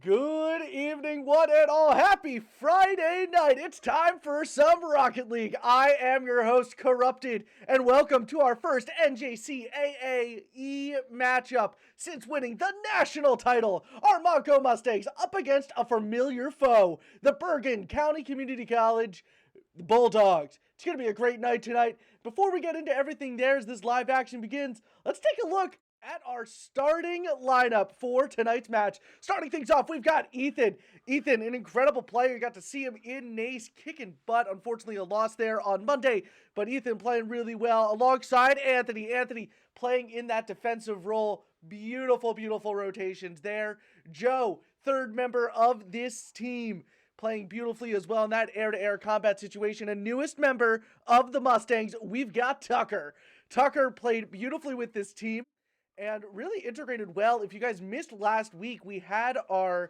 Good evening, one and all. Happy Friday night. It's time for some Rocket League. I am your host, Corrupted, and welcome to our first NJCAAE matchup since winning the national title. Our Montco Mustangs up against a familiar foe, the Bergen County Community College Bulldogs. It's going to be a great night tonight. Before we get into everything there as this live action begins, let's take a look at our starting lineup for tonight's match. Starting things off, we've got Ethan. Ethan, an incredible player. You got to see him in NACE kicking butt. Unfortunately, a loss there on Monday, but Ethan playing really well alongside Anthony. Anthony playing in that defensive role. Beautiful, beautiful rotations there. Joe, third member of this team, playing beautifully as well in that air-to-air combat situation. A newest member of the Mustangs, we've got Tucker. Tucker played beautifully with this team and really integrated well. If you guys missed last week, we had a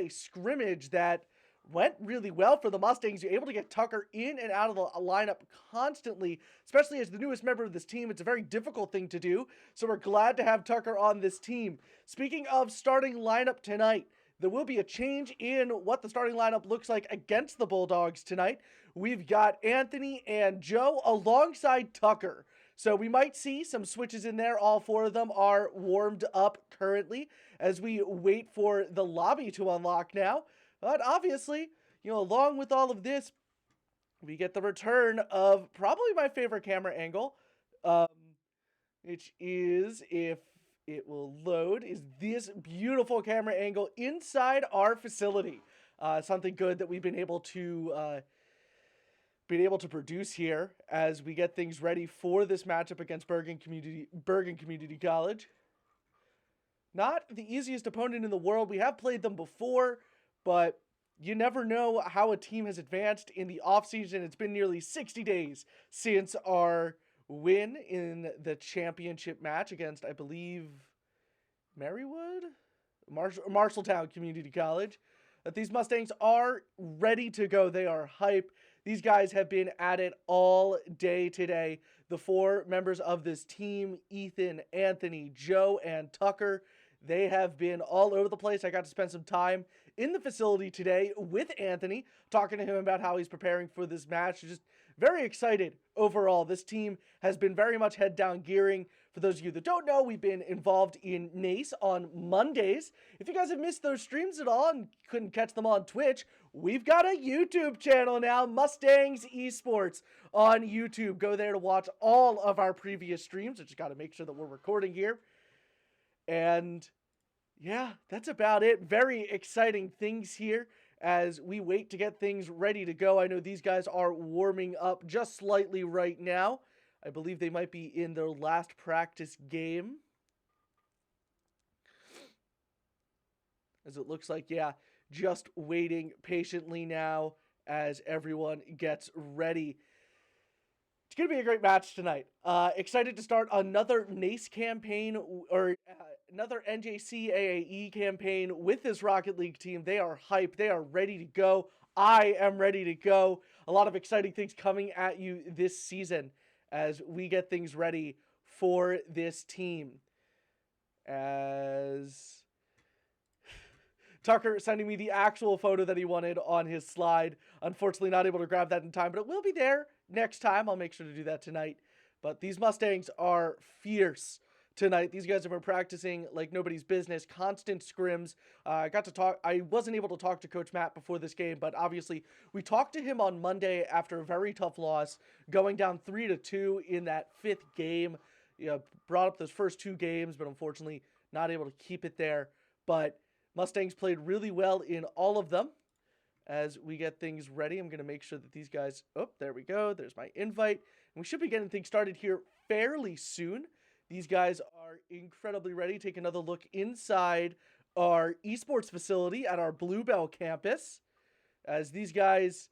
scrimmage that went really well for the Mustangs. You're able to get Tucker in and out of the lineup constantly, especially as the newest member of this team. It's a very difficult thing to do, so we're glad to have Tucker on this team. Speaking of starting lineup tonight, there will be a change in what the starting lineup looks like against the Bulldogs tonight. We've got Anthony and Joe alongside Tucker. So we might see some switches in there. All four of them are warmed up currently as we wait for the lobby to unlock now. But obviously, along with all of this, we get the return of probably my favorite camera angle, which is, if it will load, is this beautiful camera angle inside our facility. Something good that we've been able to produce here as we get things ready for this matchup against Bergen Community College. Not the easiest opponent in the world. We have played them before, but you never know how a team has advanced in the offseason. It's been nearly 60 days since our win in the championship match against, I believe, Marshalltown Community College. That these Mustangs are ready to go. They are hype. These guys have been at it all day today. The four members of this team, Ethan, Anthony, Joe, and Tucker, they have been all over the place. I got to spend some time in the facility today with Anthony, talking to him about how he's preparing for this match. Just very excited overall. This team has been very much head down gearing. For those of you that don't know, we've been involved in NACE on Mondays. If you guys have missed those streams at all and couldn't catch them on Twitch, we've got a YouTube channel now, Mustangs Esports on YouTube. Go there to watch all of our previous streams. I just got to make sure that we're recording here. And yeah, that's about it. Very exciting things here as we wait to get things ready to go. I know these guys are warming up just slightly right now. I believe they might be in their last practice game. As it looks like, yeah, just waiting patiently now as everyone gets ready. It's going to be a great match tonight. Excited to start another NACE campaign or another NJCAAE campaign with this Rocket League team. They are hyped. They are ready to go. I am ready to go. A lot of exciting things coming at you this season as we get things ready for this team. As Tucker sending me the actual photo that he wanted on his slide. Unfortunately, not able to grab that in time, but it will be there next time. I'll make sure to do that tonight. But these Mustangs are fierce tonight. These guys have been practicing like nobody's business, constant scrims. I wasn't able to talk to Coach Matt before this game, but obviously we talked to him on Monday after a very tough loss, going down 3-2 in that fifth game. Brought up those first two games, but unfortunately not able to keep it there. But Mustangs played really well in all of them. As we get things ready, I'm going to make sure that these guys... Oh, there we go. There's my invite. And we should be getting things started here fairly soon. These guys are incredibly ready. Take another look inside our esports facility at our Bluebell campus. As these guys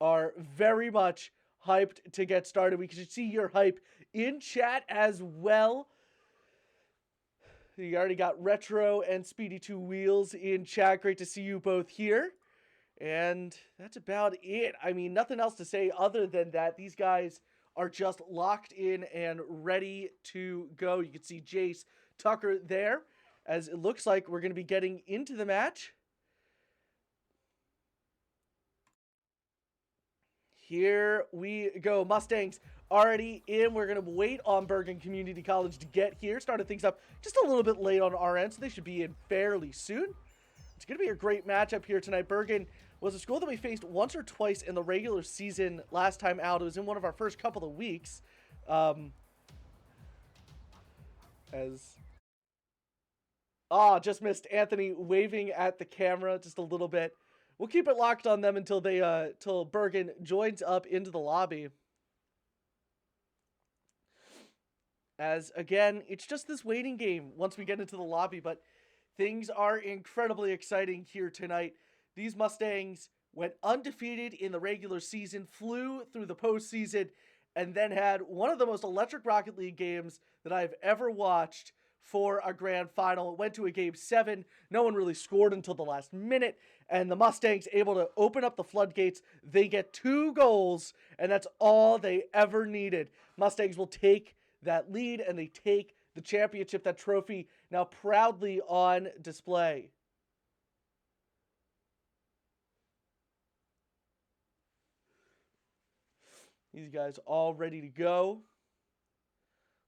are very much hyped to get started. We can see your hype in chat as well. You already got Retro and Speedy Two Wheels in chat. Great to see you both here. And that's about it. I mean, nothing else to say other than that these guys are just locked in and ready to go. You can see Jace, Tucker there, as it looks like we're going to be getting into the match. Here we go. Mustangs already in. We're going to wait on Bergen Community College to get here. Started things up just a little bit late on our end, so they should be in fairly soon. It's going to be a great matchup here tonight. Bergen was a school that we faced once or twice in the regular season last time out. It was in one of our first couple of weeks. Just missed Anthony waving at the camera just a little bit. We'll keep it locked on them until till Bergen joins up into the lobby. As again, it's just this waiting game once we get into the lobby, but things are incredibly exciting here tonight. These Mustangs went undefeated in the regular season, flew through the postseason, and then had one of the most electric Rocket League games that I've ever watched for a grand final. It went to a game 7. No one really scored until the last minute, and the Mustangs able to open up the floodgates. They get 2 goals, and that's all they ever needed. Mustangs will take that lead, and they take the championship, that trophy, now proudly on display. These guys all ready to go.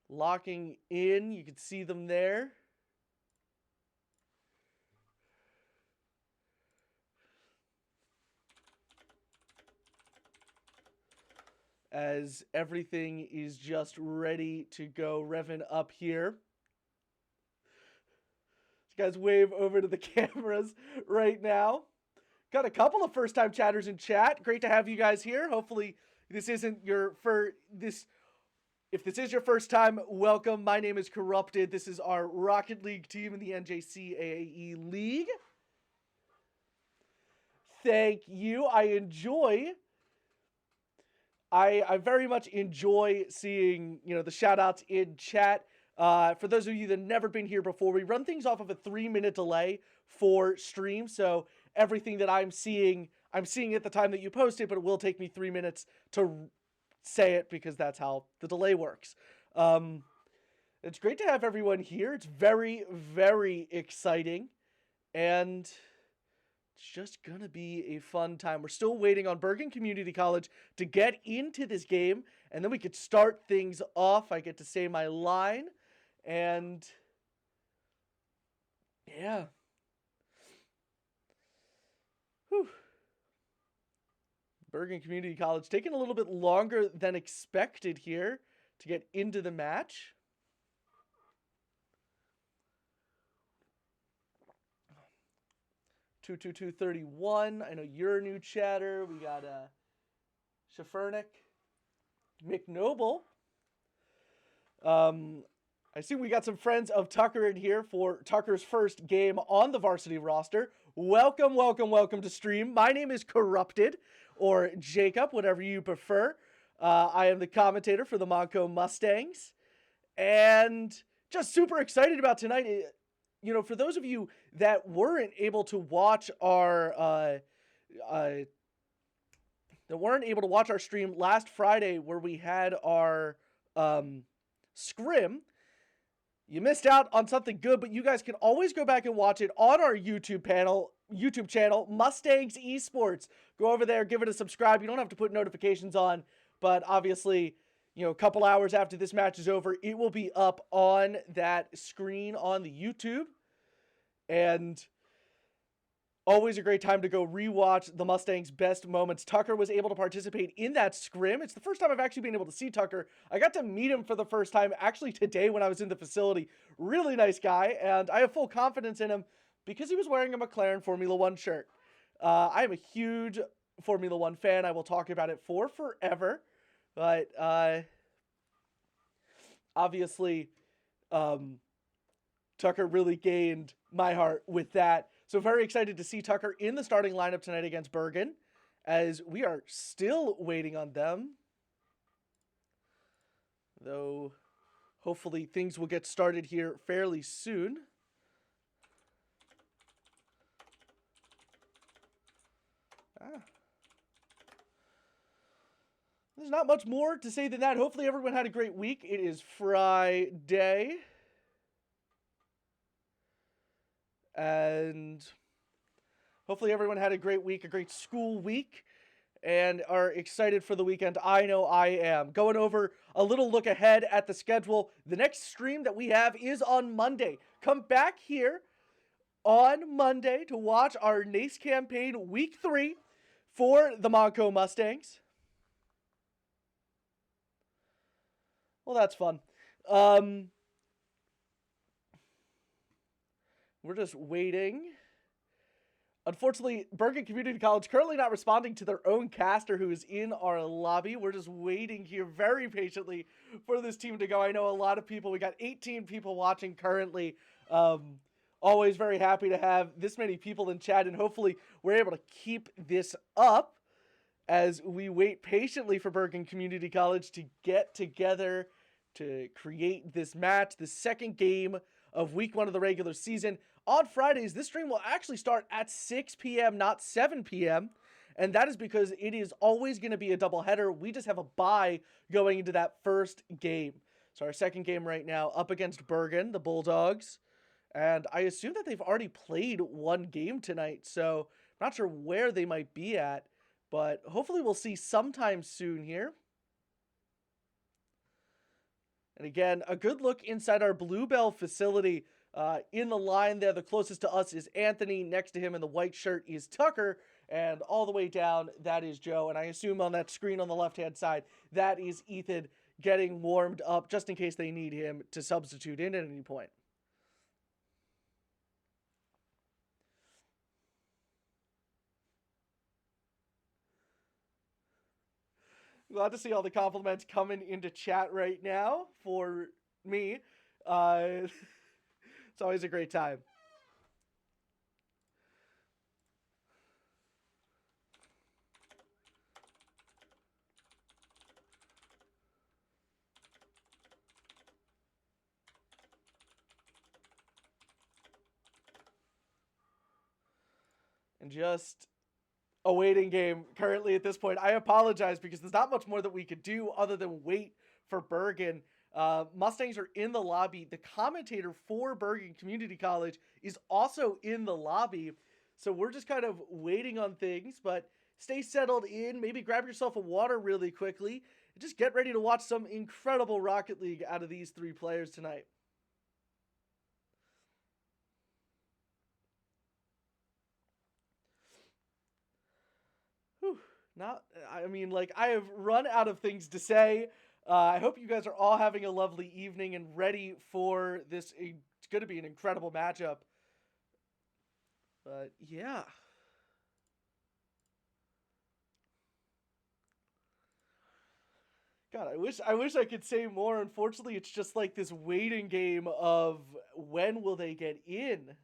Locking in. You can see them there. As everything is just ready to go, revving up here. You guys wave over to the cameras right now. Got a couple of first-time chatters in chat. Great to have you guys here. Hopefully this isn't your first... If this is your first time, welcome. My name is Corrupted. This is our Rocket League team in the NJCAAE League. Thank you. I very much enjoy seeing, the shout-outs in chat. For those of you that have never been here before, we run things off of a 3-minute delay for stream. So everything that I'm seeing at the time that you post it, but it will take me 3 minutes to say it because that's how the delay works. It's great to have everyone here. It's very, very exciting. And it's just going to be a fun time. We're still waiting on Bergen Community College to get into this game, and then we could start things off. I get to say my line, and yeah. Whew. Bergen Community College taking a little bit longer than expected here to get into the match. $222.31. I know you're a new chatter. We got Shafernik, McNoble. I see we got some friends of Tucker in here for Tucker's first game on the varsity roster. Welcome, welcome, welcome to stream. My name is Corrupted, or Jacob, whatever you prefer. I am the commentator for the Montco Mustangs. And just super excited about tonight. For those of you that weren't able to watch our stream last Friday where we had our scrim, you missed out on something good, but you guys can always go back and watch it on our YouTube channel, Mustangs Esports. Go over there, give it a subscribe. You don't have to put notifications on, but obviously, a couple hours after this match is over, it will be up on that screen on the YouTube. And always a great time to go rewatch the Mustangs' best moments. Tucker was able to participate in that scrim. It's the first time I've actually been able to see Tucker. I got to meet him for the first time actually today when I was in the facility. Really nice guy, and I have full confidence in him because he was wearing a McLaren Formula One shirt. I am a huge Formula One fan. I will talk about it for forever. But obviously, Tucker really gained my heart with that. So very excited to see Tucker in the starting lineup tonight against Bergen, as we are still waiting on them. Though, hopefully things will get started here fairly soon. There's not much more to say than that. Hopefully everyone had a great week. It is Friday. And hopefully everyone had a great week, a great school week. and are excited for the weekend. I know I am. Going over a little look ahead at the schedule. The next stream that we have is on Monday. Come back here on Monday to watch our NACE campaign week 3 for the Montco Mustangs. Well, that's fun. We're just waiting. Unfortunately, Bergen Community College currently not responding to their own caster who is in our lobby. We're just waiting here very patiently for this team to go. I know a lot of people. We got 18 people watching currently. Always very happy to have this many people in chat, and hopefully we're able to keep this up as we wait patiently for Bergen Community College to get together to create this match, the second game of week 1 of the regular season. On Fridays, this stream will actually start at 6 p.m., not 7 p.m., and that is because it is always going to be a doubleheader. We just have a bye going into that first game. So our second game right now up against Bergen, the Bulldogs, and I assume that they've already played one game tonight, so I'm not sure where they might be at, but hopefully we'll see sometime soon here. And again, a good look inside our Bluebell facility. In the line there, the closest to us is Anthony. Next to him in the white shirt is Tucker. And all the way down, that is Joe. And I assume on that screen on the left-hand side, that is Ethan getting warmed up just in case they need him to substitute in at any point. Glad to see all the compliments coming into chat right now for me. It's always a great time. And just a waiting game currently at this point. I apologize because there's not much more that we could do other than wait for Bergen. Mustangs are in the lobby. The commentator for Bergen Community College is also in the lobby. So we're just kind of waiting on things, but stay settled in. Maybe grab yourself a water really quickly. And just get ready to watch some incredible Rocket League out of these 3 players tonight. Whew. I have run out of things to say. I hope you guys are all having a lovely evening and ready for this. It's going to be an incredible matchup. But yeah. God, I wish I could say more. Unfortunately, it's just like this waiting game of when will they get in.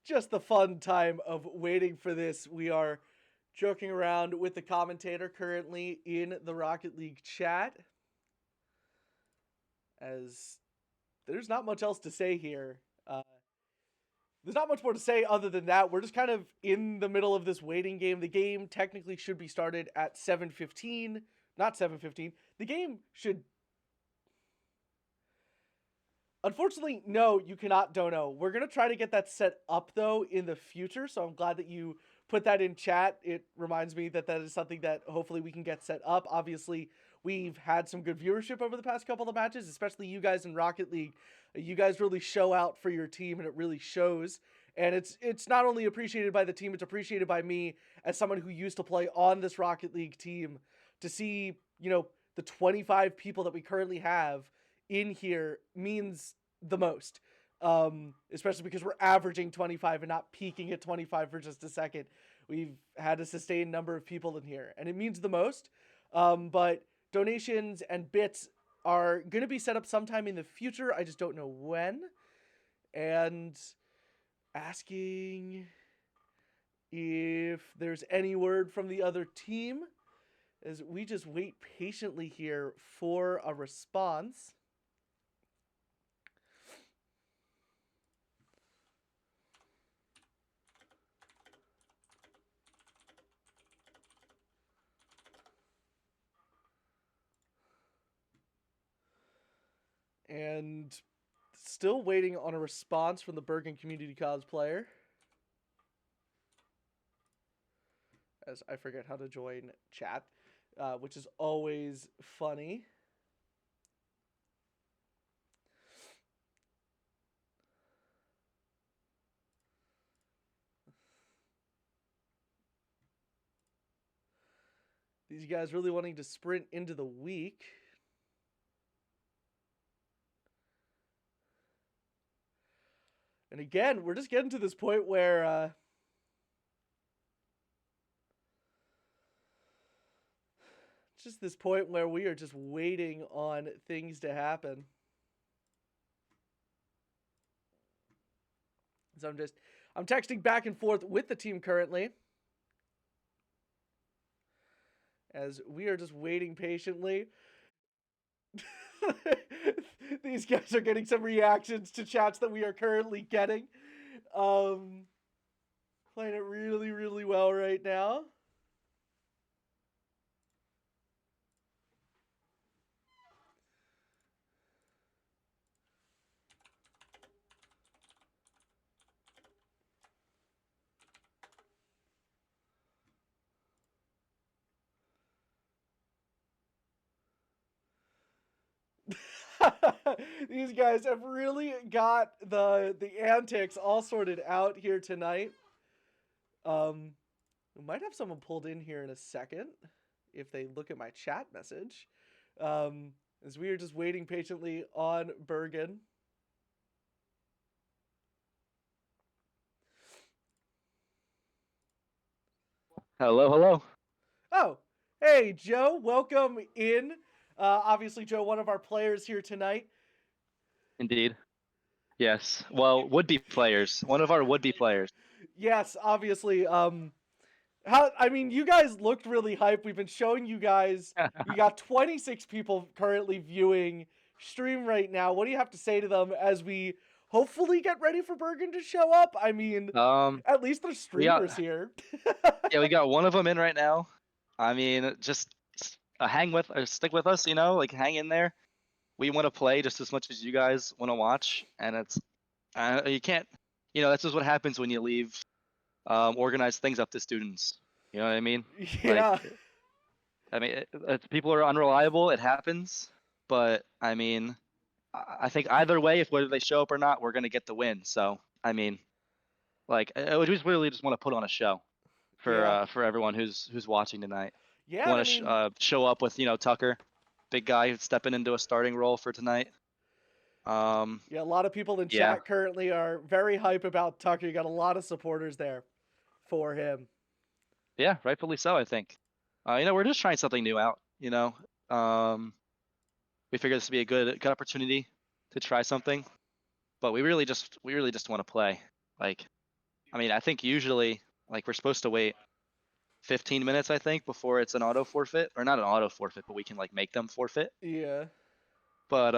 Just the fun time of waiting for this. We are joking around with the commentator currently in the Rocket League chat, as there's not much else to say here. There's not much more to say other than that. We're just kind of in the middle of this waiting game. The game technically should be started at 7:15, not 7:15. The game should... Unfortunately, no, you cannot dono. We're going to try to get that set up, though, in the future, so I'm glad that you put that in chat. It reminds me that that is something that hopefully we can get set up. Obviously, we've had some good viewership over the past couple of matches, especially you guys in Rocket League. You guys really show out for your team, and it really shows. And it's not only appreciated by the team, it's appreciated by me as someone who used to play on this Rocket League team. To see, the 25 people that we currently have in here means the most, especially because we're averaging 25 and not peaking at 25 for just a second. We've had a sustained number of people in here, and it means the most. But donations and bits are going to be set up sometime in the future. I just don't know when. And asking if there's any word from the other team. as we just wait patiently here for a response. And still waiting on a response from the Bergen Community College player. As I forget how to join chat, which is always funny. These guys really wanting to sprint into the week. And again, we're just getting to this point where just this point where we are just waiting on things to happen. So I'm texting back and forth with the team currently, as we are just waiting patiently. These guys are getting some reactions to chats that we are currently getting. Playing it really, really well right now. These guys have really got the antics all sorted out here tonight. We might have someone pulled in here in a second if they look at my chat message. As we are just waiting patiently on Bergen. Hello, hello. Oh, hey, Joe. Welcome in. Obviously, Joe, one of our players here tonight. Indeed. Yes. Well, would-be players. One of our would-be players. Yes, obviously. You guys looked really hype. We've been showing you guys. We got 26 people currently viewing stream right now. What do you have to say to them as we hopefully get ready for Bergen to show up? I mean, at least there's streamers here. Yeah, we got one of them in right now. I mean, just hang with or stick with us, like hang in there. We want to play just as much as you guys want to watch, and it's you can't, that's just what happens when you leave organized things up to students. You know what I mean? Yeah. People are unreliable. It happens, but I mean, I think either way, if whether they show up or not, we're gonna get the win. So I mean, we just really just want to put on a show for everyone who's watching tonight. Yeah, Want to show up with Tucker, big guy stepping into a starting role for tonight. Yeah, a lot of people in chat currently are very hype about Tucker. You got a lot of supporters there for him. Yeah, rightfully so, I think. We're just trying something new out. We figured this would be a good opportunity to try something, but we really just want to play. I think usually we're supposed to wait 15 minutes, I think, before it's an auto forfeit, or not an auto forfeit, but we can make them forfeit. Yeah. But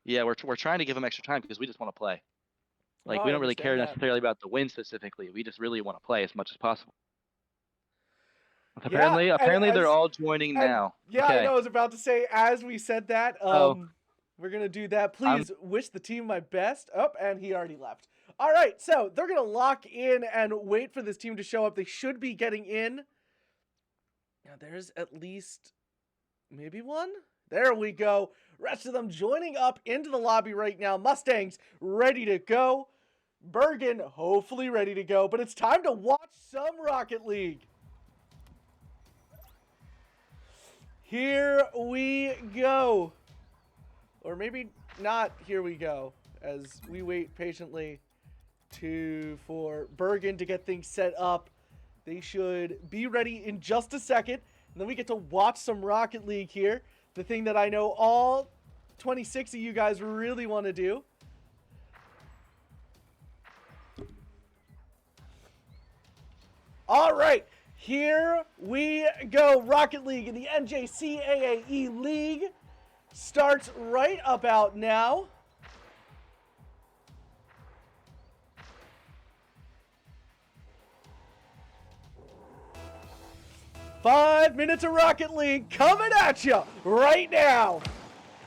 yeah, we're trying to give them extra time because we just want to play. We don't really care necessarily about the win specifically. We just really want to play as much as possible. Apparently, they're all joining now. Yeah, okay. I know. I was about to say, as we said that, we're gonna do that. Please wish the team my best. Oh, and he already left. All right, so they're gonna lock in and wait for this team to show up. They should be getting in. Now there's at least maybe one. There we go. Rest of them joining up into the lobby right now. Mustangs ready to go. Bergen hopefully ready to go. But it's time to watch some Rocket League. Here we go. Or maybe not here we go. As we wait patiently for Bergen to get things set up. They should be ready in just a second. And then we get to watch some Rocket League here. The thing that I know all 26 of you guys really want to do. All right. Here we go. Rocket League in the NJCAAE League starts right about now. Five minutes of Rocket League coming at you right now.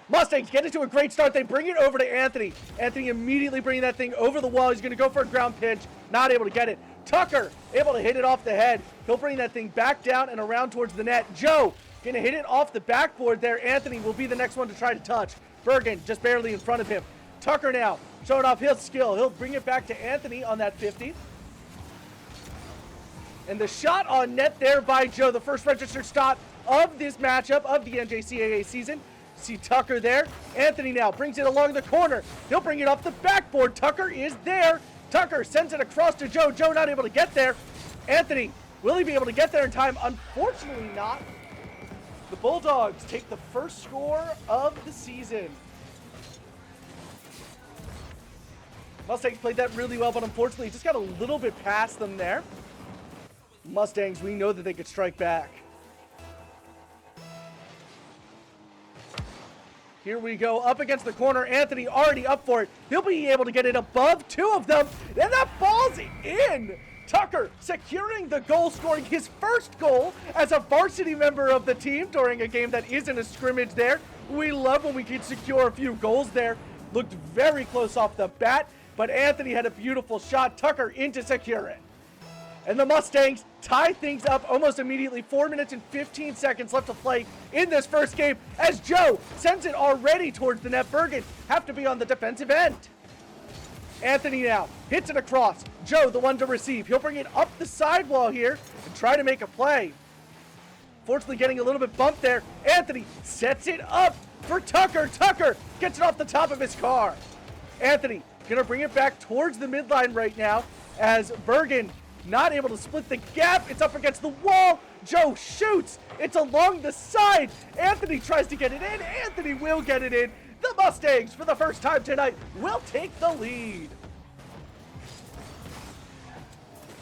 Mustangs get into a great start. They bring it over to Anthony. Anthony immediately bringing that thing over the wall. He's going to go for a ground pinch. Not able to get it. Tucker able to hit it off the head. He'll bring that thing back down and around towards the net. Joe going to hit it off the backboard there. Anthony will be the next one to try to touch. Bergen just barely in front of him. Tucker now showing off his skill. He'll bring it back to Anthony on that 50. And the shot on net there by Joe, the first registered stop of this matchup of the NJCAA season. See Tucker there. Anthony now brings it along the corner. He'll bring it off the backboard. Tucker is there. Tucker sends it across to Joe. Joe not able to get there. Anthony, will he be able to get there in time? Unfortunately not. The Bulldogs take the first score of the season. Mustangs played that really well, but unfortunately just got a little bit past them there. Mustangs, we know that they could strike back. Here we go, up against the corner. Anthony already up for it. He'll be able to get it above two of them, and that ball's in. Tucker securing the goal, scoring his first goal as a varsity member of the team during a game that isn't a scrimmage there. We love when we can secure a few goals there. Looked very close off the bat, but Anthony had a beautiful shot. Tucker in to secure it. And the Mustangs tie things up almost immediately. 4 minutes and 15 seconds left to play in this first game as Joe sends it already towards the net. Bergen have to be on the defensive end. Anthony now hits it across. Joe, the one to receive. He'll bring it up the sidewall here and try to make a play. Fortunately, getting a little bit bumped there. Anthony sets it up for Tucker. Tucker gets it off the top of his car. Anthony gonna bring it back towards the midline right now as Bergen not able to split the gap. It's up against the wall. Joe shoots. It's along the side. Anthony tries to get it in. Anthony will get it in. The Mustangs, for the first time tonight, will take the lead.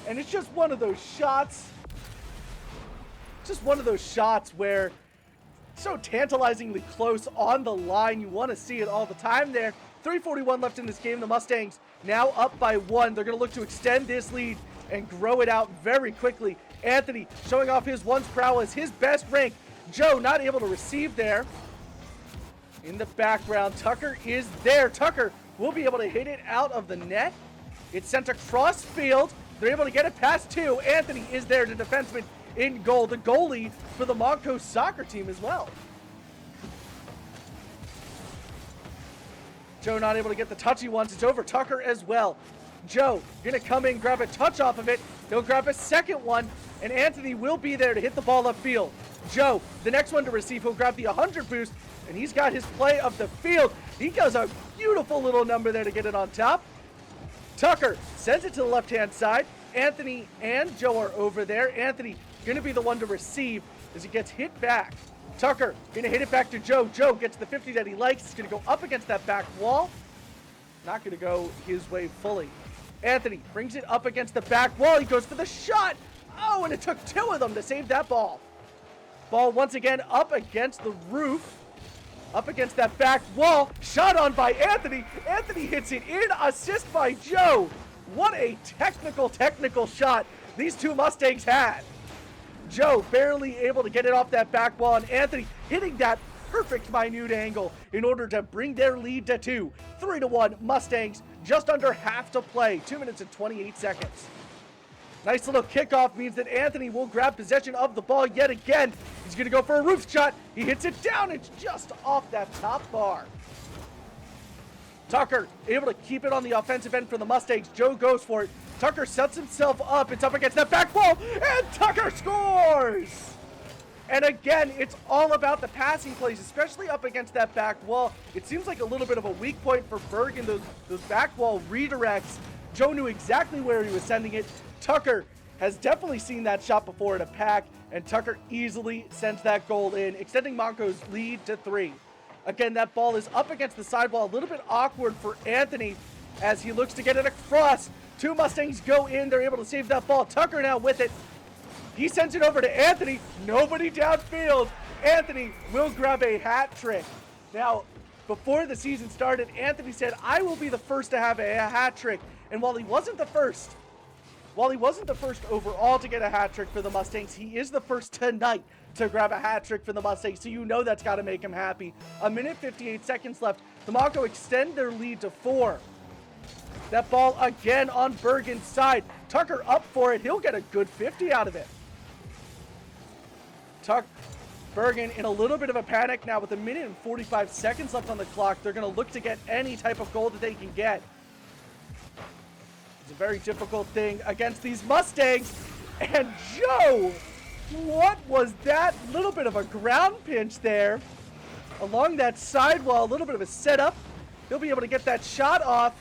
And it's just one of those shots. Just one of those shots where so tantalizingly close on the line. You want to see it all the time there. 3:41 left in this game. The Mustangs now up by one. They're going to look to extend this lead and grow it out very quickly. Anthony showing off his one's prowess, his best rank. Joe not able to receive there. In the background, Tucker is there. Tucker will be able to hit it out of the net. It's sent across field. They're able to get it past two. Anthony is there, the defenseman in goal, the goalie for the Montco soccer team as well. Joe not able to get the touchy ones. It's over Tucker as well. Joe gonna come in, grab a touch off of it. He'll grab a second one, and Anthony will be there to hit the ball upfield. Joe, the next one to receive, he'll grab the 100 boost, and he's got his play of the field. He does a beautiful little number there to get it on top. Tucker sends it to the left-hand side. Anthony and Joe are over there. Anthony gonna be the one to receive as he gets hit back. Tucker gonna hit it back to Joe. Joe gets the 50 that he likes. He's gonna go up against that back wall. Not gonna go his way fully. Anthony brings it up against the back wall. He goes for the shot. Oh, and it took two of them to save that ball. Ball once again up against the roof. Up against that back wall. Shot on by Anthony. Anthony hits it in. Assist by Joe. What a technical shot these two Mustangs had. Joe barely able to get it off that back wall, and Anthony hitting that perfect minute angle in order to bring their lead to two. 3-1 Mustangs, just under half to play. 2 minutes and 28 seconds. Nice little kickoff means that Anthony will grab possession of the ball yet again. He's gonna go for a roof shot. He hits it down. It's just off that top bar. Tucker able to keep it on the offensive end for the Mustangs. Joe goes for it. Tucker sets himself up. It's up against that back wall, and Tucker scores! And again, it's all about the passing plays, especially up against that back wall. It seems like a little bit of a weak point for Bergen, those back wall redirects. Joe knew exactly where he was sending it. Tucker has definitely seen that shot before in a pack, and Tucker easily sends that goal in, extending Montco's lead to 3. Again, that ball is up against the sidewall, a little bit awkward for Anthony as he looks to get it across. Two Mustangs go in, they're able to save that ball. Tucker now with it. He sends it over to Anthony. Nobody downfield. Anthony will grab a hat trick. Now, before the season started, Anthony said, I will be the first to have a hat trick. And while he wasn't the first overall to get a hat trick for the Mustangs, he is the first tonight to grab a hat trick for the Mustangs, so you know that's got to make him happy. 1:58 left. The Montco extend their lead to 4. That ball again on Bergen's side. Tucker up for it. He'll get a good 50 out of it. Bergen in a little bit of a panic now with 1:45 left on the clock. They're going to look to get any type of goal that they can get. It's a very difficult thing against these Mustangs. And Joe, what was that? Little bit of a ground pinch there along that sidewall. A little bit of a setup. He'll be able to get that shot off,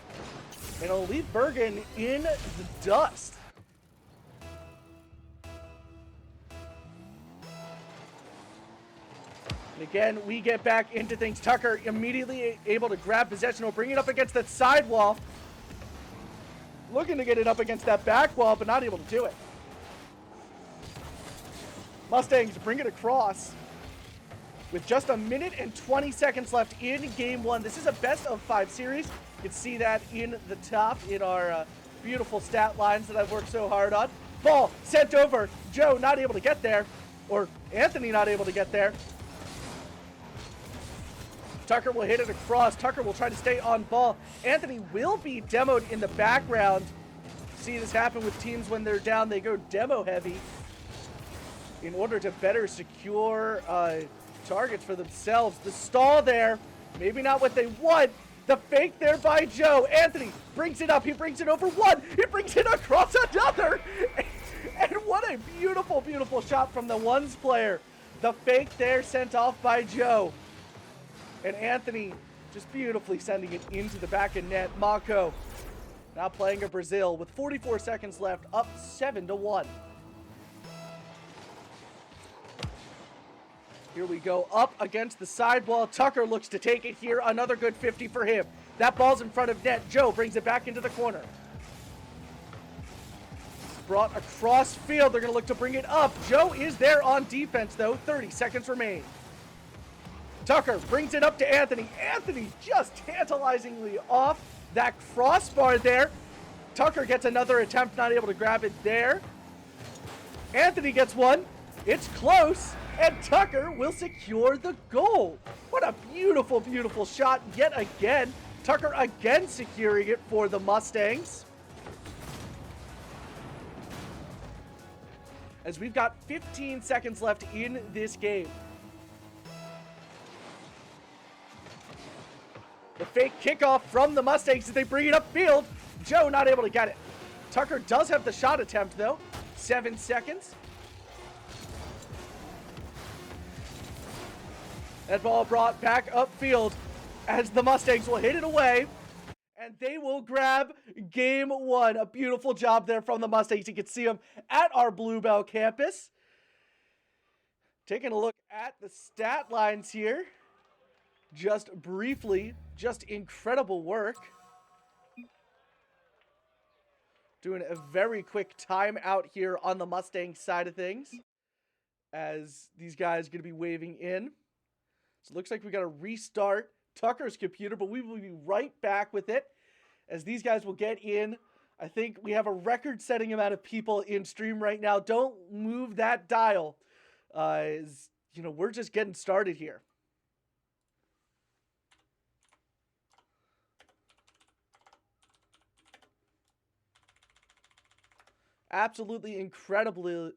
and it'll leave Bergen in the dust. And again, we get back into things. Tucker immediately able to grab possession. He'll bring it up against that sidewall. Looking to get it up against that back wall, but not able to do it. Mustangs bring it across with just 1:20 left in game 1. This is a best of 5 series. You can see that in the top in our beautiful stat lines that I've worked so hard on. Ball sent over. Joe not able to get there, or Anthony not able to get there. Tucker will hit it across. Tucker will try to stay on ball. Anthony will be demoed in the background. See this happen with teams when they're down. They go demo heavy in order to better secure targets for themselves. The stall there, maybe not what they want. The fake there by Joe. Anthony brings it up. He brings it over one. He brings it across another. And what a beautiful, beautiful shot from the ones player. The fake there sent off by Joe. And Anthony just beautifully sending it into the back of net. Montco now playing a Brazil with 44 seconds left, up 7-1. Here we go, up against the sidewall. Tucker looks to take it here. Another good 50 for him. That ball's in front of net. Joe brings it back into the corner. Brought across field. They're going to look to bring it up. Joe is there on defense, though. 30 seconds remain. Tucker brings it up to Anthony. Anthony just tantalizingly off that crossbar there. Tucker gets another attempt, not able to grab it there. Anthony gets one. It's close, and Tucker will secure the goal. What a beautiful, beautiful shot yet again. Tucker again securing it for the Mustangs. As we've got 15 seconds left in this game. The fake kickoff from the Mustangs as they bring it upfield. Joe not able to get it. Tucker does have the shot attempt, though. 7 seconds. That ball brought back upfield as the Mustangs will hit it away. And they will grab game 1. A beautiful job there from the Mustangs. You can see them at our Bluebell campus. Taking a look at the stat lines here. Just briefly, just incredible work. Doing a very quick timeout here on the Mustang side of things, as these guys are going to be waving in. So it looks like we got to restart Tucker's computer, but we will be right back with it as these guys will get in. I think we have a record-setting amount of people in stream right now. Don't move that dial. We're just getting started here. Absolutely incredibly.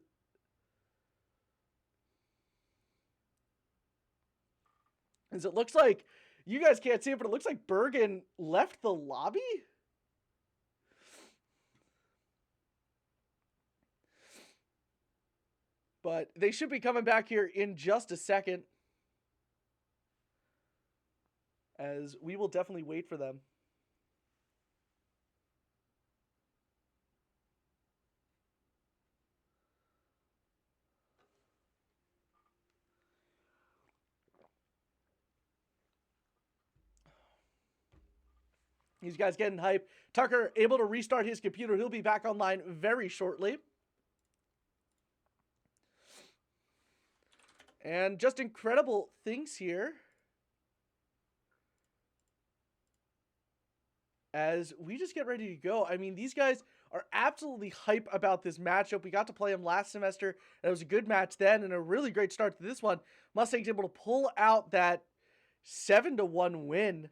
As it looks like, you guys can't see it, but it looks like Bergen left the lobby. But they should be coming back here in just a second, as we will definitely wait for them. These guys getting hype. Tucker able to restart his computer. He'll be back online very shortly. And just incredible things here. As we just get ready to go. I mean, these guys are absolutely hype about this matchup. We got to play them last semester, and it was a good match then, and a really great start to this one. Mustangs able to pull out that 7-1 win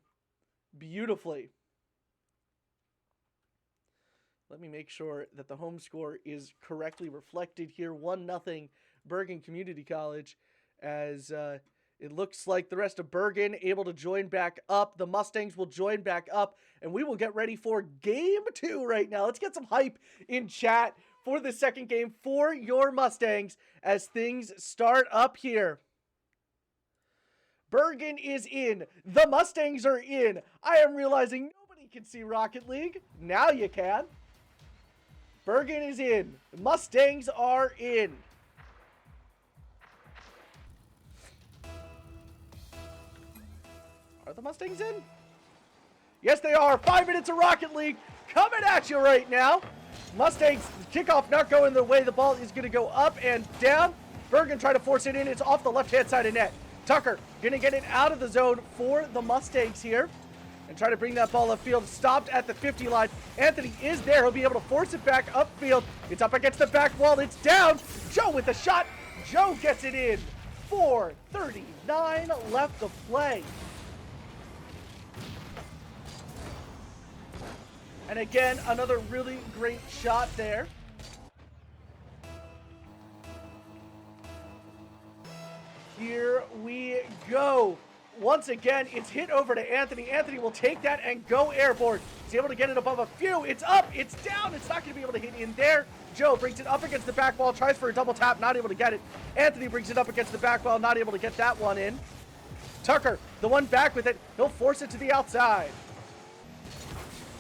beautifully. Let me make sure that the home score is correctly reflected here. 1-0 Bergen Community College, as it looks like the rest of Bergen able to join back up. The Mustangs will join back up, and we will get ready for game 2 right now. Let's get some hype in chat for the second game for your Mustangs as things start up here. Bergen is in. The Mustangs are in. I am realizing nobody can see Rocket League. Now you can. Bergen is in. The Mustangs are in. Are the Mustangs in? Yes, they are. 5 minutes of Rocket League coming at you right now. Mustangs kickoff not going the way. The ball is going to go up and down. Bergen trying to force it in. It's off the left-hand side of net. Tucker going to get it out of the zone for the Mustangs here and try to bring that ball upfield. Stopped at the 50 line. Anthony is there. He'll be able to force it back upfield. It's up against the back wall. It's down. Joe with the shot. Joe gets it in. 4:39 left to play. And again, another really great shot there. Here we go. Once again, it's hit over to Anthony. Anthony will take that and go airborne. He's able to get it above a few. It's up, it's down. It's not going to be able to hit in there. Joe brings it up against the back wall, tries for a double tap, not able to get it. Anthony brings it up against the back wall, not able to get that one in. Tucker, the one back with it. He'll force it to the outside.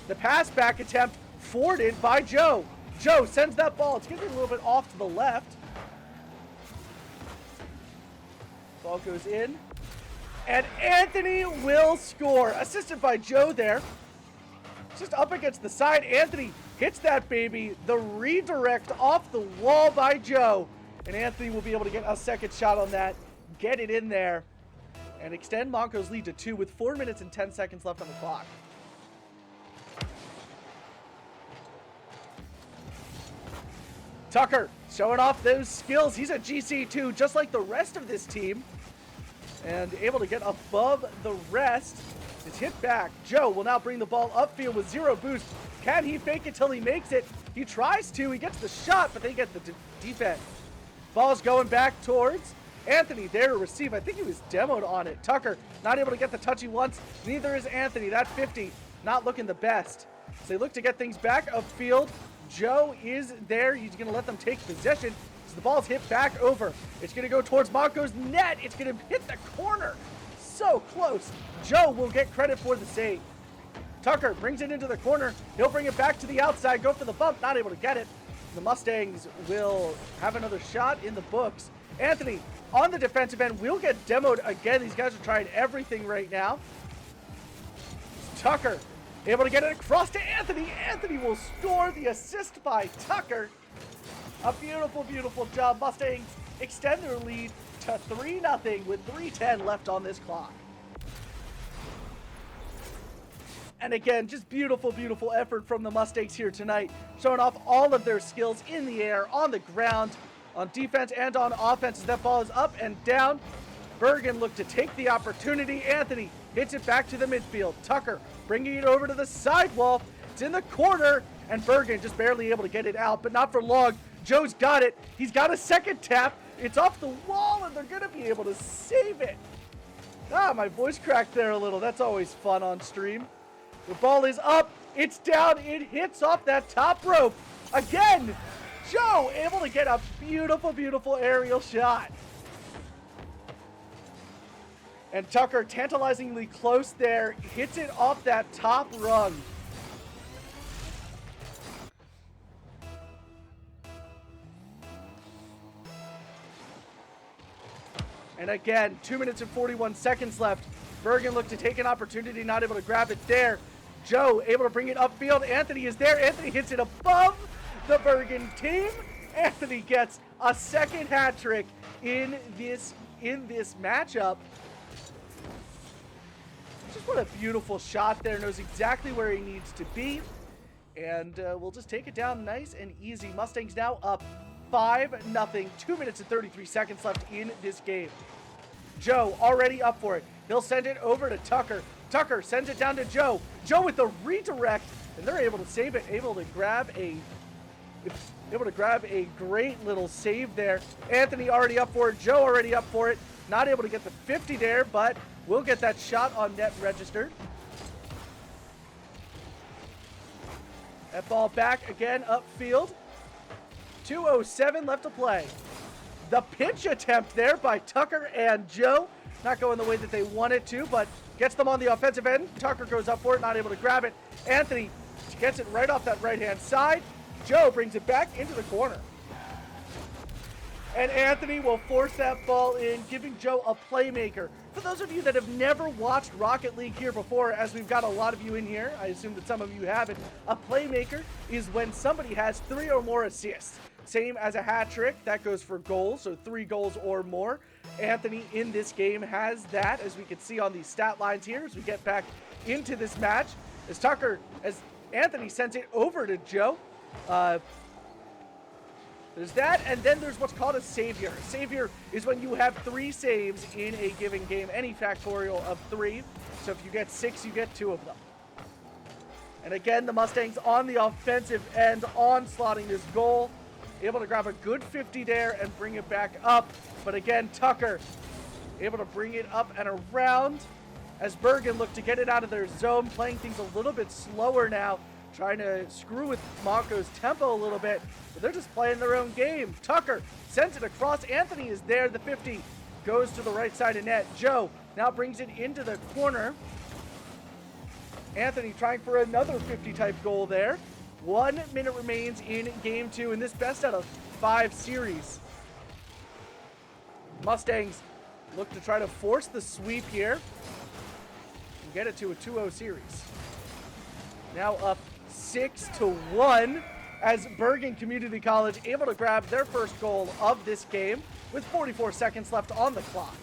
The pass back attempt forwarded by Joe. Joe sends that ball. It's going to be a little bit off to the left. Ball goes in. And Anthony will score. Assisted by Joe there. Just up against the side. Anthony hits that baby. The redirect off the wall by Joe. And Anthony will be able to get a second shot on that. Get it in there. And extend Montco's lead to 2 with 4 minutes and 10 seconds left on the clock. Tucker showing off those skills. He's a GC2 just like the rest of this team. And able to get above the rest. It's hit back. Joe will now bring the ball upfield with 0 boost. Can he fake it till he makes it? He tries to. He gets the shot, but they get the defense. Ball's going back towards Anthony there to receive. I think he was demoed on it. Tucker not able to get the touch he wants. Neither is Anthony. That 50 not looking the best. So they look to get things back upfield. Joe is there. He's going to let them take possession. So the ball's hit back over. It's going to go towards Montco's net. It's going to hit the corner. So close. Joe will get credit for the save. Tucker brings it into the corner. He'll bring it back to the outside. Go for the bump. Not able to get it. The Mustangs will have another shot in the books. Anthony on the defensive end will get demoed again. These guys are trying everything right now. Tucker able to get it across to Anthony. Anthony will score the assist by Tucker. A beautiful, beautiful job. Mustangs extend their lead to 3-0 with 3:10 left on this clock. And again, just beautiful, beautiful effort from the Mustangs here tonight, showing off all of their skills in the air, on the ground, on defense and on offense. As that ball is up and down, Bergen looked to take the opportunity. Anthony hits it back to the midfield. Tucker bringing it over to the sidewall. It's in the corner, and Bergen just barely able to get it out, but not for long. Joe's got it. He's got a second tap. It's off the wall, and they're going to be able to save it. Ah, my voice cracked there a little. That's always fun on stream. The ball is up. It's down. It hits off that top rope. Again, Joe able to get a beautiful, beautiful aerial shot. And Tucker, tantalizingly close there, hits it off that top rung. And again, 2 minutes and 41 seconds left. Bergen looked to take an opportunity, not able to grab it there. Joe able to bring it upfield. Anthony is there. Anthony hits it above the Bergen team. Anthony gets a second hat trick in this in this matchup. Just what a beautiful shot there. Knows exactly where he needs to be. And we'll just take it down nice and easy. Mustangs now up 5-0. 2 minutes and 33 seconds left in this game. Joe already up for it. He'll send it over to Tucker. Tucker sends it down to Joe. Joe with the redirect, and they're able to save it. Able to grab a great little save there. Anthony already up for it. Joe already up for it. Not able to get the 50 there, but we'll get that shot on net registered. That ball back again upfield. 2:07 left to play. The pinch attempt there by Tucker and Joe. Not going the way that they wanted to, but gets them on the offensive end. Tucker goes up for it, not able to grab it. Anthony gets it right off that right-hand side. Joe brings it back into the corner. And Anthony will force that ball in, giving Joe a playmaker. For those of you that have never watched Rocket League here before, as we've got a lot of you in here, I assume that some of you haven't, a playmaker is when somebody has 3 or more assists. Same as a hat trick, that goes for goals, so 3 goals or more. Anthony in this game has that, as we can see on these stat lines here, as we get back into this match. As Anthony sends it over to Joe. There's that, and then there's what's called a savior. A savior is when you have 3 saves in a given game, any factorial of 3. So if you get 6, you get 2 of them. And again, the Mustangs on the offensive end, onslaughting this goal. Able to grab a good 50 there and bring it back up. But again, Tucker able to bring it up and around as Bergen look to get it out of their zone, playing things a little bit slower now, trying to screw with Montco's tempo a little bit, but they're just playing their own game. Tucker sends it across. Anthony is there. The 50 goes to the right side of net. Joe now brings it into the corner. Anthony trying for another 50-type goal there. 1 minute remains in game 2 in this best out of 5 series. Mustangs look to try to force the sweep here and get it to a 2-0 series. Now up 6-1 as Bergen Community College able to grab their first goal of this game with 44 seconds left on the clock.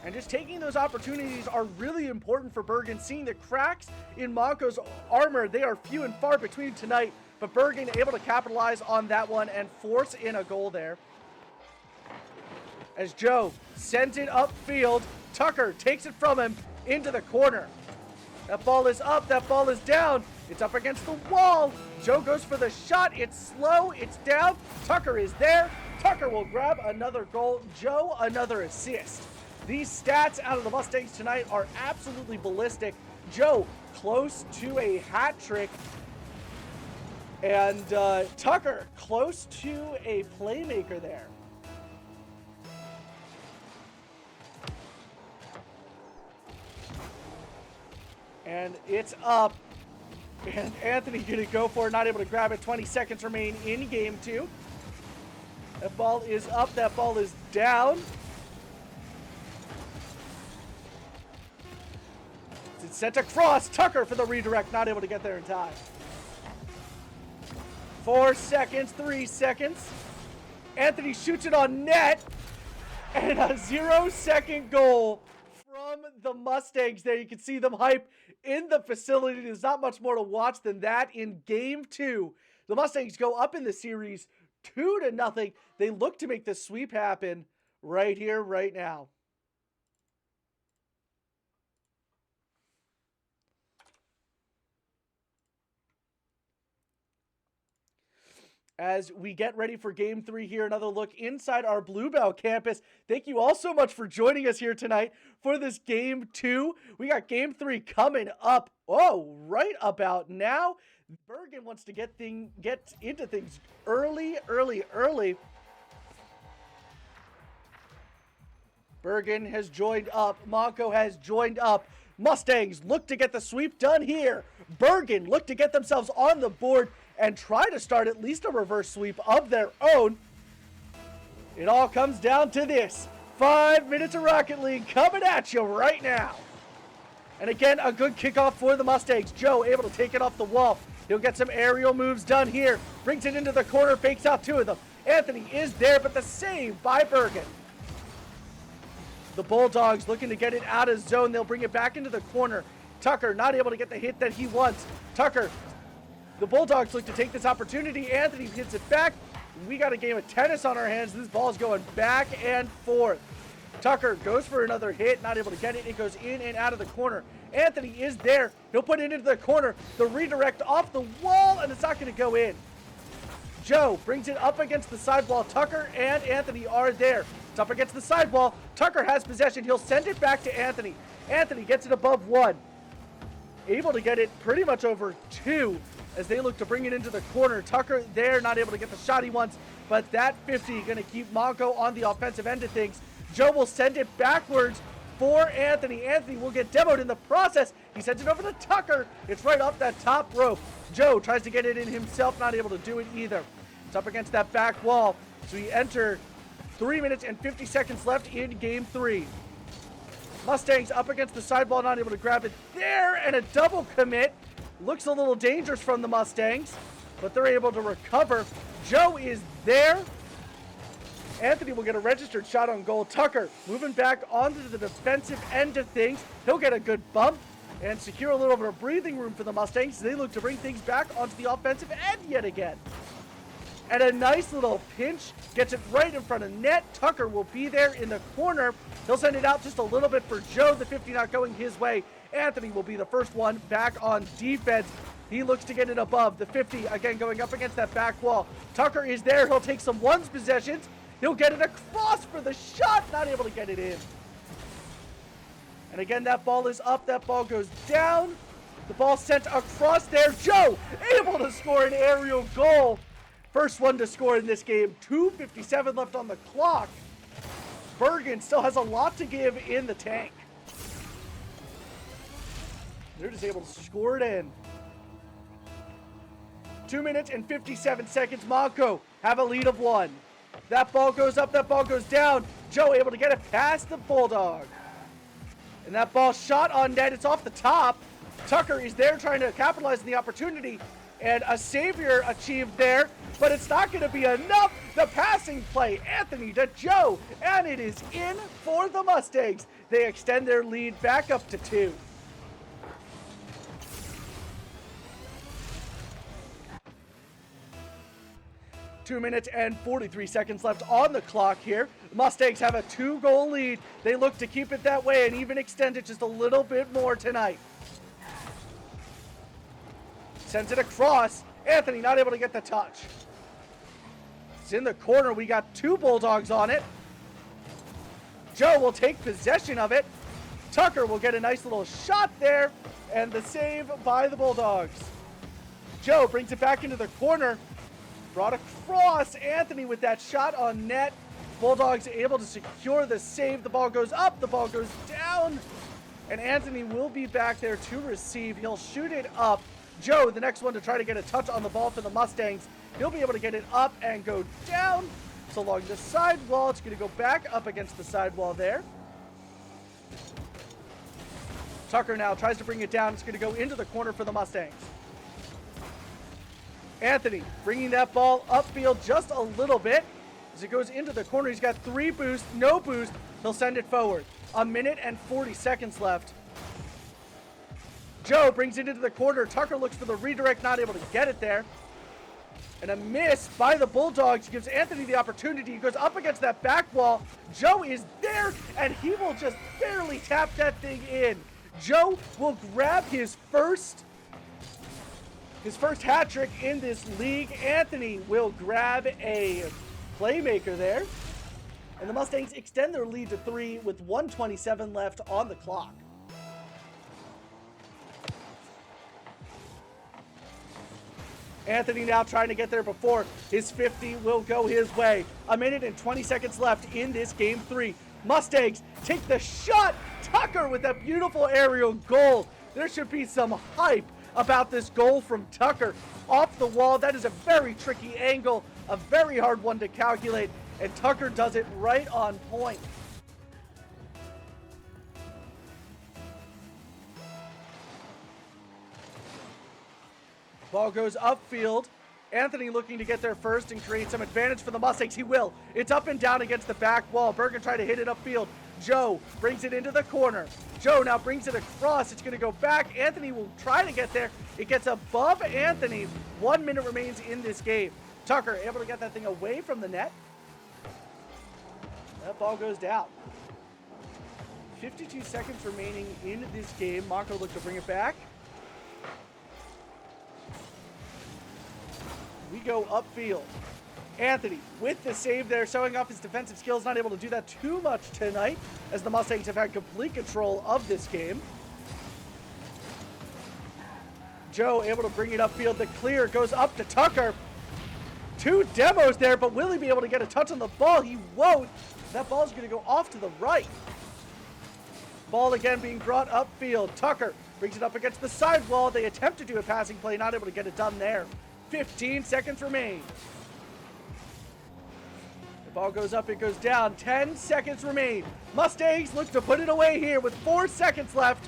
And just taking those opportunities are really important for Bergen. Seeing the cracks in Montco's armor, they are few and far between tonight, but Bergen able to capitalize on that one and force in a goal there. As Joe sends it upfield, Tucker takes it from him into the corner. That ball is up, that ball is down. It's up against the wall. Joe goes for the shot. It's slow, it's down. Tucker is there. Tucker will grab another goal. Joe, another assist. These stats out of the Mustangs tonight are absolutely ballistic. Joe, close to a hat trick. And Tucker, close to a playmaker there. And it's up. And Anthony gonna go for it, not able to grab it. 20 seconds remain in game 2. That ball is up, that ball is down. It's sent across. Tucker for the redirect, not able to get there in time. 4 seconds, 3 seconds. Anthony shoots it on net. And a 0-second goal from the Mustangs there. You can see them hype in the facility. There's not much more to watch than that in game 2. The Mustangs go up in the series 2-0. They look to make the sweep happen right here, right now. As we get ready for game 3 here, another look inside our Bluebell campus. Thank you all so much for joining us here tonight for this game 2. We got game 3 coming up. Oh, right about now. Bergen wants to get into things early. Bergen has joined up. Montco has joined up. Mustangs look to get the sweep done here. Bergen look to get themselves on the board and try to start at least a reverse sweep of their own. It all comes down to this. 5 minutes of Rocket League coming at you right now. And again, a good kickoff for the Mustangs. Joe able to take it off the wall. He'll get some aerial moves done here. Brings it into the corner, fakes out 2 of them. Anthony is there, but the save by Bergen. The Bulldogs looking to get it out of zone. They'll bring it back into the corner. Tucker not able to get the hit that he wants. Tucker, the Bulldogs look to take this opportunity. Anthony hits it back. We got a game of tennis on our hands. This ball is going back and forth. Tucker goes for another hit, not able to get it. It goes in and out of the corner. Anthony is there. He'll put it into the corner. The redirect off the wall, and it's not going to go in. Joe brings it up against the sidewall. Tucker and Anthony are there. It's up against the sidewall. Tucker has possession. He'll send it back to Anthony. Anthony gets it above 1. Able to get it pretty much over 2 as they look to bring it into the corner. Tucker there, not able to get the shot he wants, but that 50 going to keep Montco on the offensive end of things. Joe will send it backwards for Anthony. Anthony will get demoed in the process. He sends it over to Tucker. It's right off that top rope. Joe tries to get it in himself, not able to do it either. It's up against that back wall. So we enter 3 minutes and 50 seconds left in game 3. Mustangs up against the sidewall, not able to grab it there, and a double commit. Looks a little dangerous from the Mustangs, but they're able to recover. Joe is there. Anthony will get a registered shot on goal. Tucker moving back onto the defensive end of things. He'll get a good bump and secure a little bit of breathing room for the Mustangs. They look to bring things back onto the offensive end yet again. And a nice little pinch gets it right in front of net. Tucker will be there in the corner. He'll send it out just a little bit for Joe. The 50 not going his way. Anthony will be the first one back on defense. He looks to get it above the 50, again going up against that back wall. Tucker is there. He'll take some ones possessions. He'll get it across for the shot. Not able to get it in. And again, that ball is up. That ball goes down. The ball sent across there. Joe able to score an aerial goal. First one to score in this game. 2:57 left on the clock. Bergen still has a lot to give in the tank. They're just able to score it in. 2 minutes and 57 seconds. Montco have a lead of 1. That ball goes up, that ball goes down. Joe able to get it past the Bulldog. And that ball shot on net. It's off the top. Tucker is there trying to capitalize on the opportunity. And a savior achieved there, but it's not going to be enough. The passing play, Anthony to Joe, and it is in for the Mustangs. They extend their lead back up to 2. Two minutes and 43 seconds left on the clock here. The Mustangs have a 2-goal lead. They look to keep it that way and even extend it just a little bit more tonight. Sends it across. Anthony not able to get the touch. It's in the corner. We got 2 Bulldogs on it. Joe will take possession of it. Tucker will get a nice little shot there. And the save by the Bulldogs. Joe brings it back into the corner. Brought across. Anthony with that shot on net. Bulldogs able to secure the save. The ball goes up. The ball goes down. And Anthony will be back there to receive. He'll shoot it up. Joe, the next one to try to get a touch on the ball for the Mustangs. He'll be able to get it up and go down. It's along the sidewall. It's going to go back up against the sidewall there. Tucker now tries to bring it down. It's going to go into the corner for the Mustangs. Anthony bringing that ball upfield just a little bit. As it goes into the corner, he's got 3 boosts, no boost. He'll send it forward. 1 minute and 40 seconds left. Joe brings it into the corner. Tucker looks for the redirect, not able to get it there. And a miss by the Bulldogs gives Anthony the opportunity. He goes up against that back wall. Joe is there, and he will just barely tap that thing in. Joe will grab his first hat trick in this league. Anthony will grab a playmaker there. And the Mustangs extend their lead to 3 with 1:27 left on the clock. Anthony now trying to get there before his 50 will go his way. 1 minute and 20 seconds left in this game 3. Mustangs take the shot. Tucker with that beautiful aerial goal. There should be some hype about this goal from Tucker. Off the wall, that is a very tricky angle, a very hard one to calculate, and Tucker does it right on point. Ball goes upfield. Anthony looking to get there first and create some advantage for the Mustangs. He will. It's up and down against the back wall. Bergen trying to hit it upfield. Joe brings it into the corner. Joe now brings it across. It's going to go back. Anthony will try to get there. It gets above Anthony. 1 minute remains in this game. Tucker able to get that thing away from the net. That ball goes down. 52 seconds remaining in this game. Montco looks to bring it back. We go upfield. Anthony with the save there, showing off his defensive skills. Not able to do that too much tonight, as the Mustangs have had complete control of this game. Joe able to bring it upfield. The clear goes up to Tucker. 2 demos there, but will he be able to get a touch on the ball? He won't. That ball's going to go off to the right. Ball again being brought upfield. Tucker brings it up against the side wall. They attempt to do a passing play, not able to get it done there. 15 seconds remain. The ball goes up, it goes down. 10 seconds remain. Mustangs look to put it away here with 4 seconds left.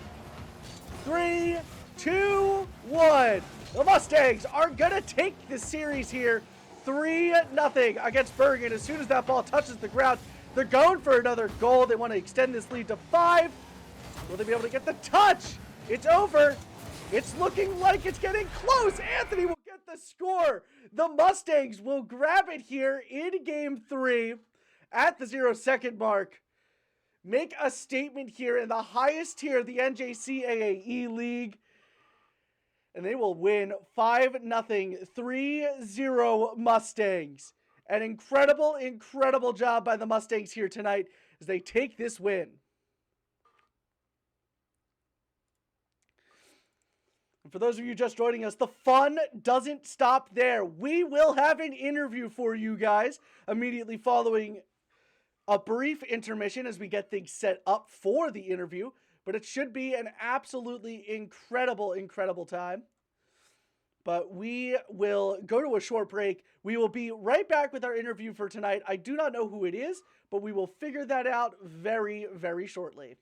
3, 2, 1. The Mustangs are going to take this series here 3-0 against Bergen. As soon as that ball touches the ground, they're going for another goal. They want to extend this lead to 5. Will they be able to get the touch? It's over. It's looking like it's getting close. Anthony will get the score. The Mustangs will grab it here in game 3 at the 0-second mark. Make a statement here in the highest tier of the NJCAAE League. And they will win 5-0, 3-0 Mustangs. An incredible, incredible job by the Mustangs here tonight as they take this win. And for those of you just joining us, the fun doesn't stop there. We will have an interview for you guys immediately following a brief intermission as we get things set up for the interview. But it should be an absolutely incredible, incredible time. But we will go to a short break. We will be right back with our interview for tonight. I do not know who it is, but we will figure that out very, very shortly.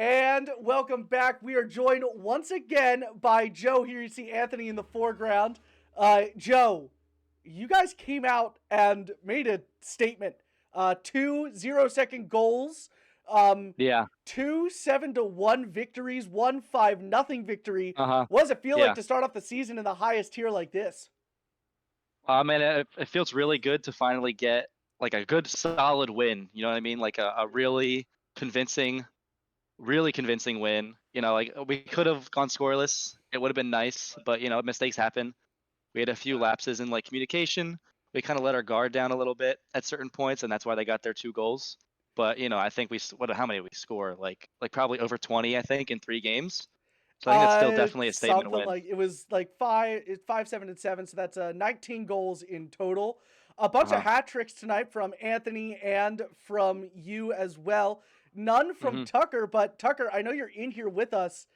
And welcome back. We are joined once again by Joe. Here you see Anthony in the foreground. Joe, you guys came out and made a statement. 2 0-second goals. Yeah. 2 7-1 victories. 1 5-0 victory. What does it feel Yeah. like to start off the season in the highest tier like this? And it feels really good to finally get like a good solid win. You know what I mean? Like a really convincing win. You know, like we could have gone scoreless. It would have been nice, but you know, mistakes happen. We had a few lapses in like communication. We kind of let our guard down a little bit at certain points, and that's why they got their 2 goals. But you know, I think how many did we score? Like probably over 20, I think, in 3 games. So I think that's still definitely a statement win. Like it was like 5, 7, and 7. So that's 19 goals in total. A bunch of hat tricks tonight from Anthony and from you as well. None from Tucker, but Tucker, I know you're in here with us.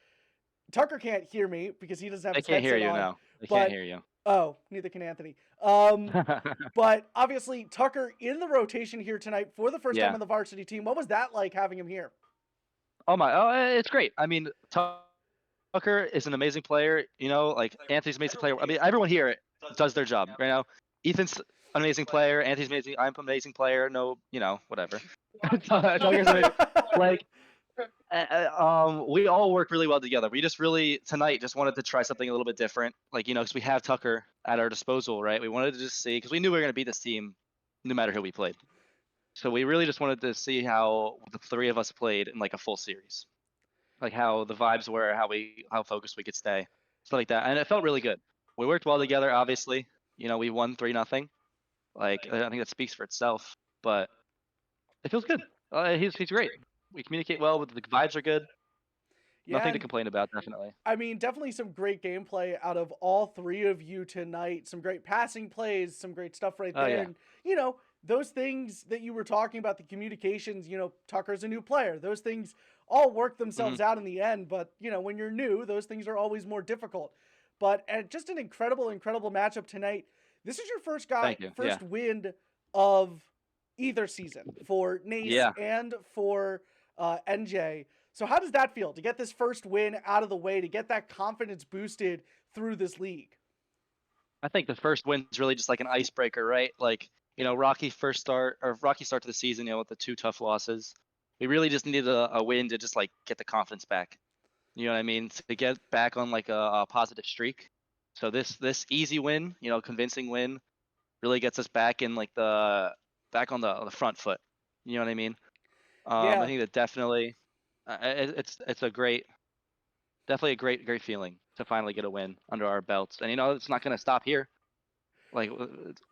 Tucker can't hear me because he doesn't have his headset on. They can't hear you now. They can't hear you. Oh, neither can Anthony. But obviously Tucker in the rotation here tonight for the first time on the varsity team. What was that like having him here? It's great. I mean, Tucker is an amazing player. You know, like Anthony's an amazing player. I mean, everyone here does their job right now. Ethan's amazing player. Anthony's amazing. I'm an amazing player. No, whatever. Tucker's amazing. Like, we all work really well together. We just really tonight just wanted to try something a little bit different. Like, because we have Tucker at our disposal, right? We wanted to just see, because we knew we were going to beat this team no matter who we played. So we really just wanted to see how the three of us played in like a full series, like how the vibes were, how focused we could stay, stuff like that. And it felt really good. We worked well together. Obviously, we won 3-0. Like, I think that speaks for itself. But it feels good. He's great. We communicate well. With the vibes are good. Yeah, Nothing to and complain about, definitely. I mean, definitely some great gameplay out of all three of you tonight. Some great passing plays, some great stuff right Oh there. yeah. And, those things that you were talking about, the communications, Tucker's a new player. Those things all work themselves Mhm. out in the end. But, when you're new, those things are always more difficult. But just an incredible, incredible matchup tonight. This is your Thank you. Yeah. first win of either season for Nace Yeah. and for NJ. So how does that feel to get this first win out of the way, to get that confidence boosted through this league? I think the first win's really just like an icebreaker, right? Like, rocky start to the season, with the 2 tough losses. We really just needed a win to just like get the confidence back. You know what I mean? To get back on like a positive streak. So this easy win, convincing win, really gets us back in like back on the front foot. You know what I mean? I Yeah, think that definitely, it's a definitely a great feeling to finally get a win under our belts. And it's not going to stop here. Like,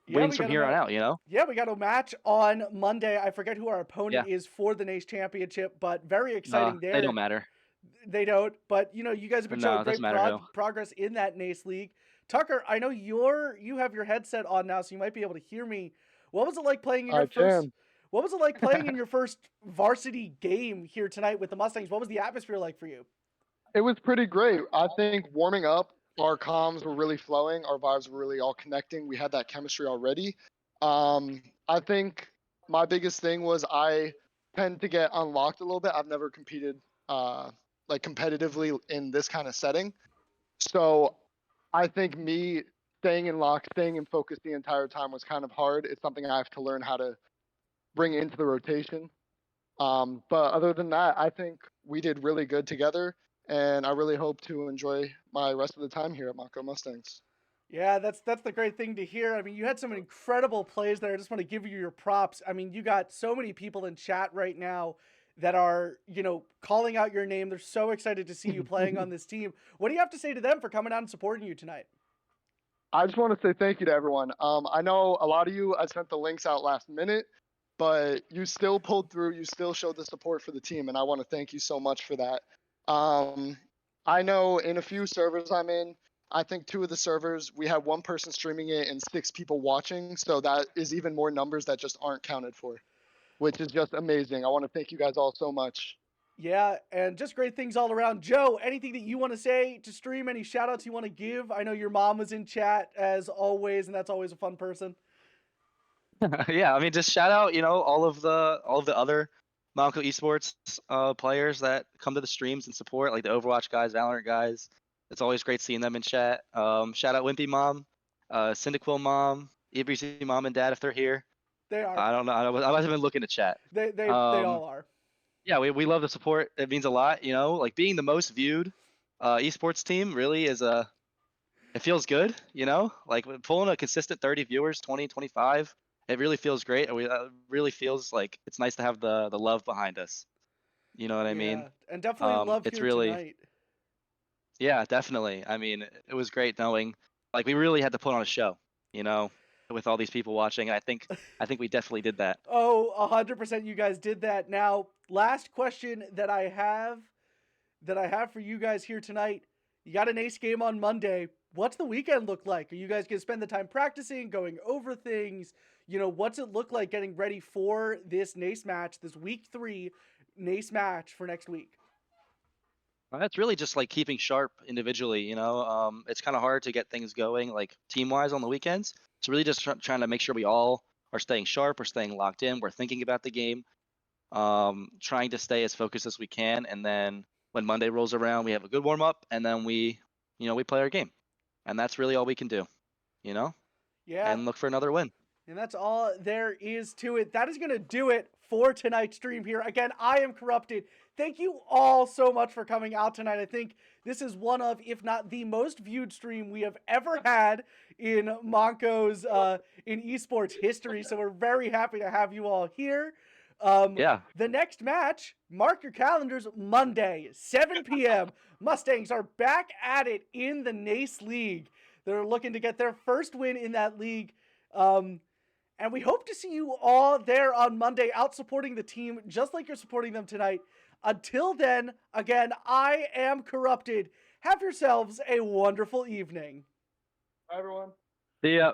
yeah, wins from here on out. Yeah, we got a match on Monday. I forget who our opponent Yeah. is for the Nace Championship, but very exciting They don't there. matter. They don't, but you guys have been No, showing it doesn't great matter who. progress in that Nace League. Tucker, I know you have your headset on now, so you might be able to hear me. What was it like playing in I your first? can. What was it like playing in your first varsity game here tonight with the Mustangs? What was the atmosphere like for you? It was pretty great. I think warming up, our comms were really flowing. Our vibes were really all connecting. We had that chemistry already. I think my biggest thing was I tend to get unlocked a little bit. I've never competed like competitively in this kind of setting. So I think me staying in lock, staying in focus the entire time was kind of hard. It's something I have to learn how to bring into the rotation. But other than that, I think we did really good together, and I really hope to enjoy my rest of the time here at Montco Mustangs. Yeah, that's the great thing to hear. I mean, you had some incredible plays there. I just want to give you your props. I mean, you got so many people in chat right now that are, calling out your name. They're so excited to see you playing on this team. What do you have to say to them for coming out and supporting you tonight? I just want to say thank you to everyone. I know a lot of you, I sent the links out last minute, but you still pulled through. You still showed the support for the team, and I want to thank you so much for that. I know in a few servers I'm in, I think 2 of the servers, we have 1 person streaming it and 6 people watching. So that is even more numbers that just aren't counted for, which is just amazing. I want to thank you guys all so much. Yeah, and just great things all around. Joe, anything that you want to say to stream? Any shout outs you want to give? I know your mom was in chat as always, and that's always a fun person. Yeah, I mean, just shout out, all of the other Montco esports players that come to the streams and support, like the Overwatch guys, Valorant guys. It's always great seeing them in chat. Shout out Wimpy Mom, Cyndaquil Mom, EBC Mom and Dad if they're here. They are. I don't know. I wasn't even looking to chat. They Um, all are. yeah, we love the support. It means a lot. Like being the most viewed esports team really it feels good. Like pulling a consistent 30 viewers, 20, 25. It really feels great. It really feels like it's nice to have the love behind us. You know what I mean? Yeah, and definitely love It's here really, tonight. yeah, definitely. I mean, it was great knowing, like, we really had to put on a show, you know, with all these people watching. I think we definitely did that. Oh, 100% you guys did that. Now, last question that I have for you guys here tonight. You got an ace game on Monday. What's the weekend look like? Are you guys going to spend the time practicing, going over things? What's it look like getting ready for this Nace match, this week 3 Nace match for next week? That's really just like keeping sharp individually, it's kind of hard to get things going like team wise on the weekends. It's really just trying to make sure we all are staying sharp, we're staying locked in, we're thinking about the game, trying to stay as focused as we can. And then when Monday rolls around, we have a good warm up and then we play our game. And that's really all we can do, you know, Yeah, and look for another win. And that's all there is to it. That is going to do it for tonight's stream here. Again, I am Corrupted. Thank you all so much for coming out tonight. I think this is one of, if not the most viewed stream we have ever had in Montco's in esports history. So we're very happy to have you all here. Yeah. The next match, mark your calendars, Monday, 7 p.m. Mustangs are back at it in the NACE League. They're looking to get their first win in that league. And we hope to see you all there on Monday out supporting the team just like you're supporting them tonight. Until then, again, I am Corrupted. Have yourselves a wonderful evening. Bye, everyone. See ya.